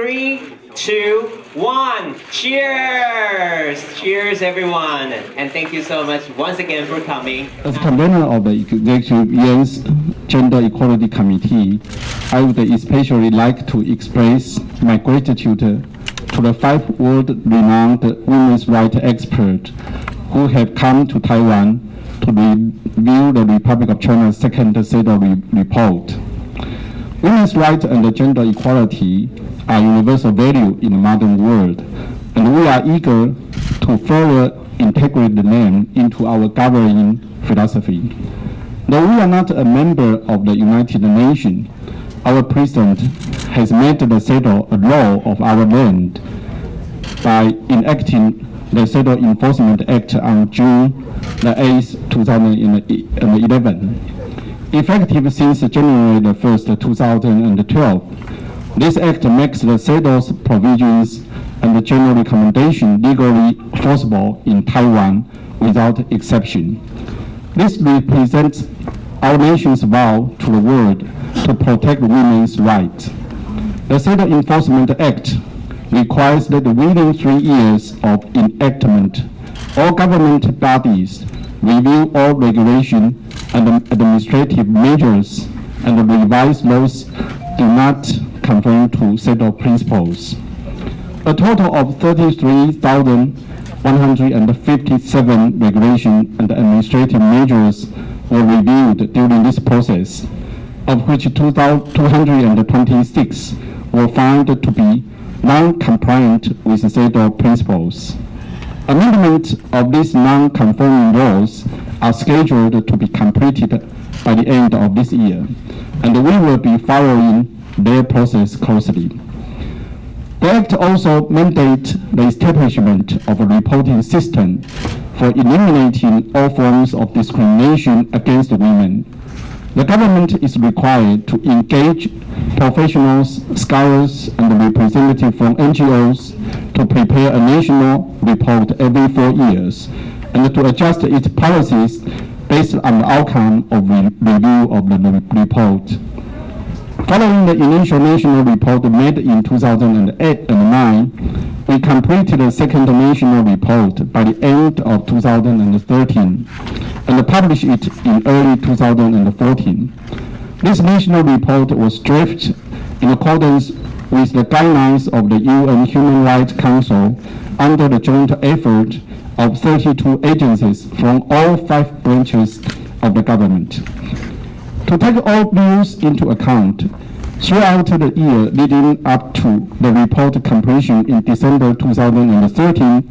3, 2, 1. Cheers! Cheers, everyone. And thank you so much once again for coming. As convener of the Executive Yuan's Gender Equality Committee, I would especially like to express my gratitude to the 5 world-renowned women's rights experts who have come to Taiwan to review the Republic of China's second CEDAW report. Women's rights and gender equality are universal values in the modern world, and we are eager to further integrate them into our governing philosophy. Though we are not a member of the United Nations, our President has made the CEDAW a law of our land by enacting the CEDAW Enforcement Act on June the 8th, 2011. Effective since January the 1st, 2012, this act makes the CEDAW's provisions and the general recommendation legally enforceable in Taiwan without exception. This represents our nation's vow to the world to protect women's rights. The CEDAW Enforcement Act requires that within 3 years of enactment, all government bodies review all regulation and administrative measures, and the revised laws do not conform to CEDAW principles. A total of 33,157 regulation and administrative measures were reviewed during this process, of which 226 were found to be non-compliant with CEDAW principles. Amendment of these non-conforming laws are scheduled to be completed by the end of this year, and we will be following their process closely. The Act also mandates the establishment of a reporting system for eliminating all forms of discrimination against women. The government is required to engage professionals, scholars, and representatives from NGOs to prepare a national report every 4 years and to adjust its policies based on the outcome of review of the report. Following the initial national report made in 2008 and 2009, we completed the second national report by the end of 2013 and published it in early 2014. This national report was drafted in accordance with the guidelines of the UN Human Rights Council under the joint effort of 32 agencies from all 5 branches of the government. To take all views into account, throughout the year leading up to the report completion in December 2013,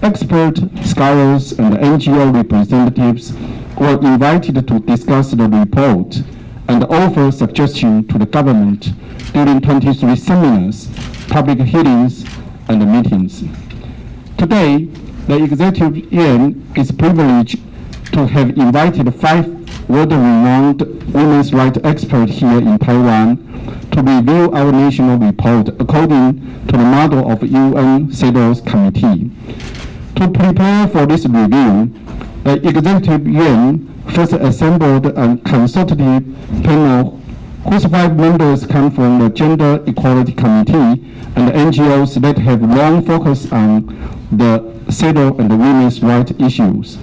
expert scholars and NGO representatives were invited to discuss the report and offer suggestions to the government during 23 seminars, public hearings, and meetings. Today, the Executive Yuan is privileged to have invited 5 world-renowned women's rights experts here in Taiwan to review our national report according to the model of UN CEDAW committee. To prepare for this review, the Executive Yuan first assembled a consultative panel whose 5 members come from the Gender Equality Committee and NGOs that have long focused on the CEDAW and the women's rights issues.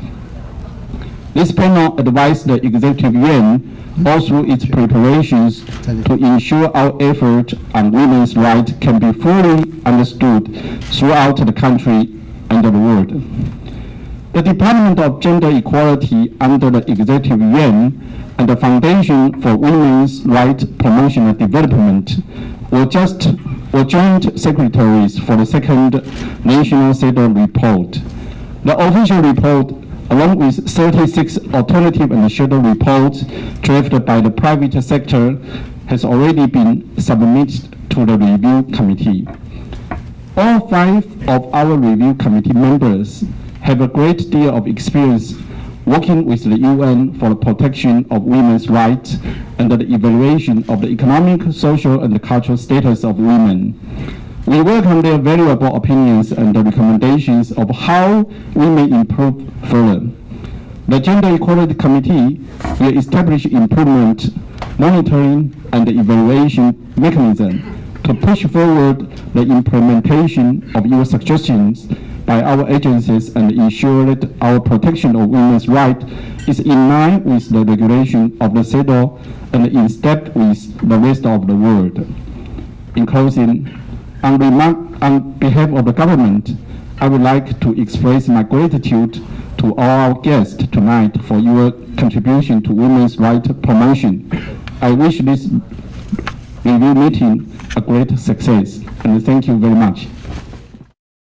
This panel advised the Executive Yuan all through its preparations to ensure our effort on women's rights can be fully understood throughout the country and the world. The Department of Gender Equality under the Executive Yuan and the Foundation for Women's Rights Promotion and Development were joint secretaries for the second National CEDAW report. The official report, along with 36 alternative and shadow reports drafted by the private sector, has already been submitted to the review committee. All 5 of our review committee members have a great deal of experience working with the UN for the protection of women's rights and the evaluation of the economic, social, and cultural status of women. We welcome their valuable opinions and the recommendations of how we may improve further. The Gender Equality Committee will establish improvement, monitoring, and evaluation mechanism to push forward the implementation of your suggestions by our agencies and ensure that our protection of women's rights is in line with the regulation of the CEDAW and in step with the rest of the world. In closing, on behalf of the government, I would like to express my gratitude to all our guests tonight for your contribution to women's rights promotion. I wish this review meeting a great success, and thank you very much.